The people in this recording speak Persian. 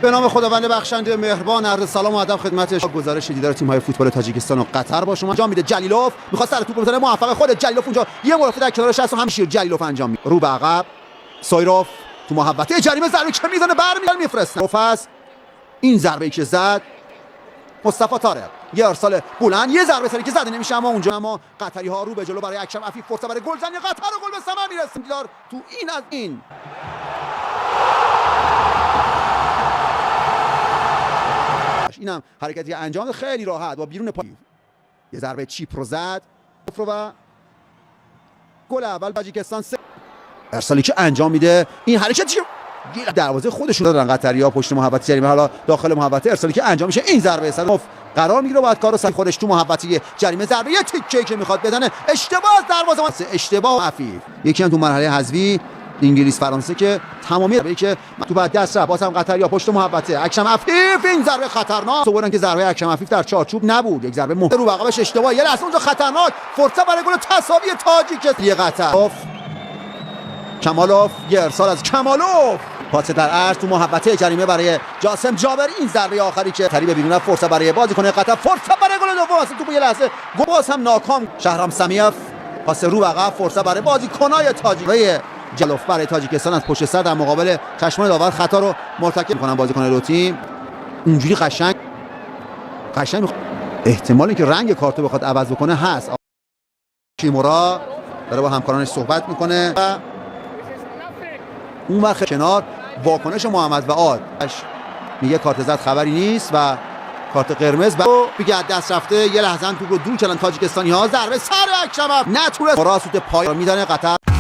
به نام خداوند بخشنده مهربان، عرض سلام و ادب خدمت گزارش دیدار تیم‌های فوتبال تاجیکستان و قطر با شما انجام میده. جلیلوف می‌خواد سر توپ بزنه، موفق. خود جلیلوف اونجا یه مرافع در کنارش هست و هم شیر جلیلوف انجام میده. رو به عقب سایروف تو محوطه جریمه ضربه که میزنه، برمیگرده میفرسته. روفس این ضربه‌ای که زد مصطفی طارق، یه ارسال بلند، یه ضربه سری که زده نمیشه، اما قطری‌ها رو به جلو برای اکرم عفیف، فرصت برای گلزنی قطر و گل به ثمر میرسه. دیدار تو این از این اینم حرکتی انجام خیلی راحت با بیرون پای، یه ضربه چیپ رو زد و گل اول تاجیکستان. ارسالی که انجام میده، این حرکت دروازه خودشون دادن قطری‌ها پشت محوطه جریمه، حالا داخل محوطه ارسالی که انجام میشه، این ضربه صدف قرار میگیره، بعد کارو خودش تو محوطه جریمه، ضربه یه تیکه که میخواد بزنه، اشتباه از دروازه، اشتباه عفیف. یکی هم تو مرحله حذفی انگلیس فرانسه که تمامی که تو بعد دست رفت، بازم قطری‌ها پشت محوطه، اکرم عفیف، این ضربه خطرناک. صورن که ضربه اکرم عفیف در چارچوب نبود، یک ضربه رو عقبش اشتباه، یه لحظه اونجا خطرناک، فرصت برای گل تساوی تاجیکستان. قطر کمالوف، یه ارسال از کمالوف، پاس در عرض تو محوطه جریمه برای جاسم جابری، این ضربه آخری که تری به بیرون، فرصت برای بازیکن قطر، فرصت برای گل دوم، اصلا تو یه لحظه باز هم ناکام. شهرام سمیف پاس رو عقب، فرصت برای بازیکنای تاجیک، جلوف برای تاجیکستان از پشت سر در مقابل چشمان داور خطا رو مرتکب می‌کنن بازیکن دو تیم. اونجوری قشنگ احتمالی که رنگ کارتو بخواد عوض بکنه هست. کیمورا داره با همکارانش صحبت میکنه و اون وقت کنار واکنش محمد و عاد میگه کارت زرد خبری نیست و کارت قرمز دیگه دست رفته. یه لحظه توپ رو دور کردن تاجیکستانی‌ها، ضربه سر اکرم نتونه مراسوت پای میدانه قطر.